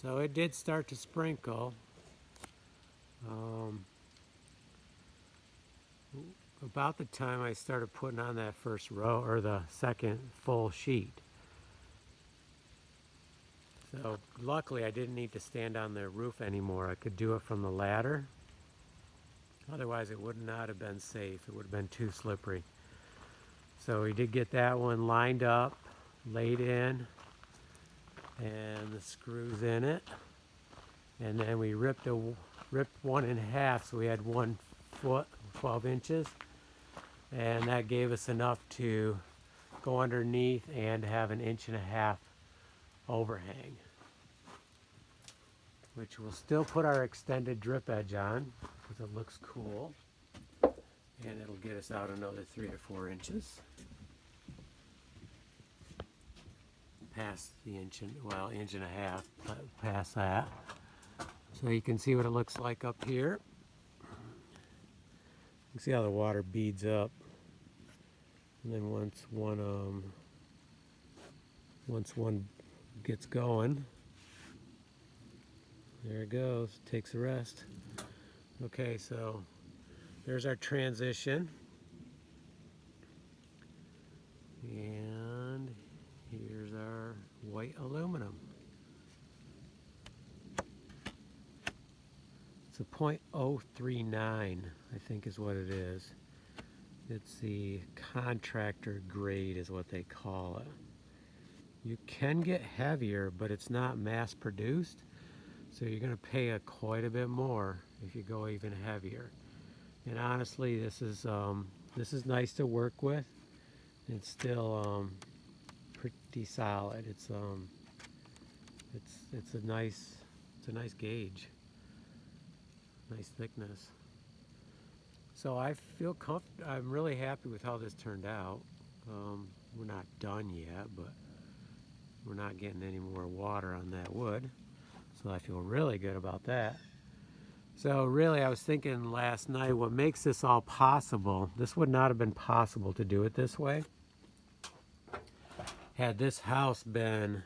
So it did start to sprinkle. About the time I started putting on that first row, or the second full sheet. So luckily I didn't need to stand on the roof anymore. I could do it from the ladder. Otherwise it would not have been safe. It would have been too slippery. So we did get that one lined up, laid in, and the screws in it. And then we ripped one in half, so we had 1 foot, 12 inches. And that gave us enough to go underneath and have 1.5 inches overhang, which will still put our extended drip edge on because it looks cool, and it'll get us out another 3 to 4 inches past the inch and, well, 1.5 inches past that. So you can see what it looks like up here. You can see how the water beads up, and then once one gets going, there it goes, takes a rest. Okay, so there's our transition, and here's our white aluminum. It's a .039, I think is what it is. It's the contractor grade is what they call it. You can get heavier, but it's not mass produced, so you're going to pay quite a bit more if you go even heavier. And honestly, this is nice to work with. It's still pretty solid. It's a nice gauge, nice thickness. So I feel I'm really happy with how this turned out. We're not done yet, but we're not getting any more water on that wood, so I feel really good about that. So really, I was thinking last night, what makes this all possible, this would not have been possible to do it this way had this house been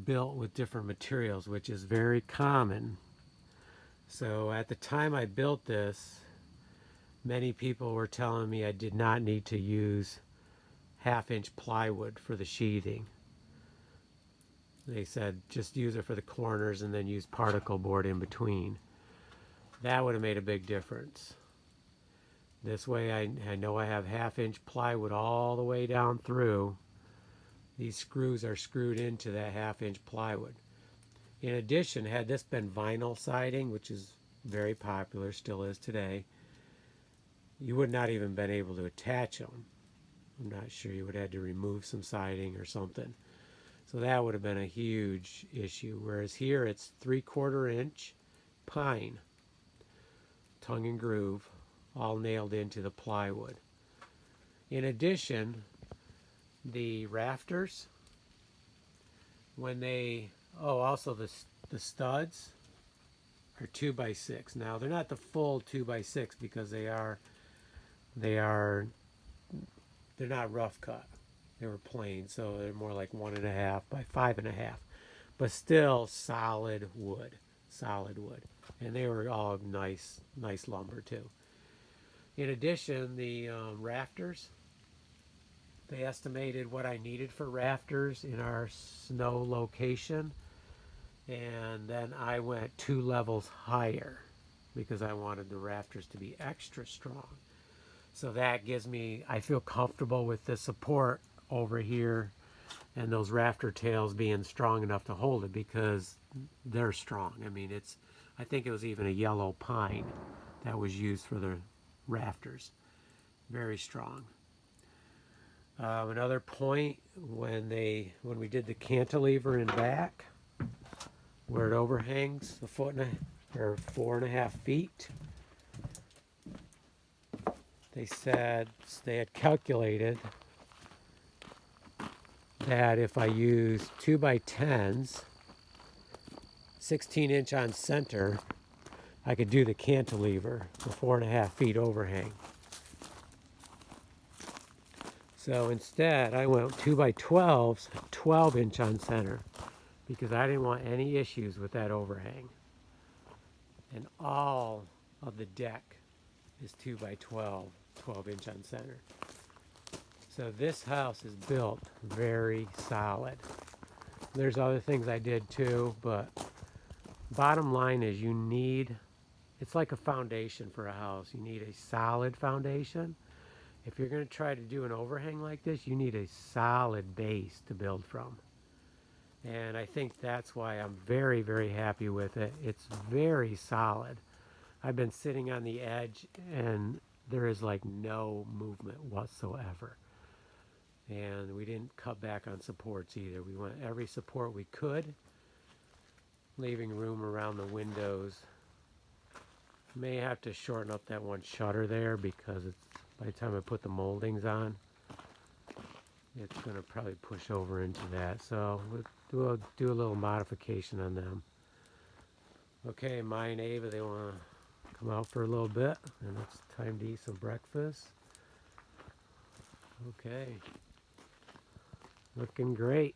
built with different materials, which is very common. So at the time I built this, many people were telling me I did not need to use 1/2 inch plywood for the sheathing. They said just use it for the corners and then use particle board in between. That would have made a big difference. This way I know I have 1/2 inch plywood all the way down through. These screws are screwed into that 1/2 inch plywood. In addition, had this been vinyl siding, which is very popular, still is today, you would not even been able to attach them. I'm not sure, you would have had to remove some siding or something. So that would have been a huge issue. Whereas here it's 3/4 inch pine, tongue and groove, all nailed into the plywood. In addition, the rafters, when they, also the studs are 2x6. Now they're not the full 2x6 because they're not rough cut. They were plain, so they're more like 1.5 by 5.5, but still solid wood, and they were all nice lumber too. In addition, the rafters, they estimated what I needed for rafters in our snow location, and then I went 2 levels higher because I wanted the rafters to be extra strong. So that gives me, I feel comfortable with the support over here and those rafter tails being strong enough to hold it because they're strong. I mean, I think it was even a yellow pine that was used for the rafters. Very strong. Another point, when we did the cantilever in back, where it overhangs a foot or 4.5 feet, they said they had calculated that if I use 2x10s, 16 inch on center, I could do the cantilever for 4.5 feet overhang. So instead, I went 2x12s, 12 inch on center. because I didn't want any issues with that overhang. And all of the deck is 2 by 12, 12-inch on center. So this house is built very solid. There's other things I did too, but bottom line is it's like a foundation for a house. You need a solid foundation. If you're going to try to do an overhang like this, you need a solid base to build from. And I think that's why I'm very, very happy with it. It's very solid. I've been sitting on the edge and there is like no movement whatsoever. And we didn't cut back on supports either. We went every support we could, leaving room around the windows. May have to shorten up that one shutter there because by the time I put the moldings on, it's going to probably push over into that. So we'll do a little modification on them. Okay, Maya and Ava, they want to come out for a little bit, and it's time to eat some breakfast. Okay, looking great.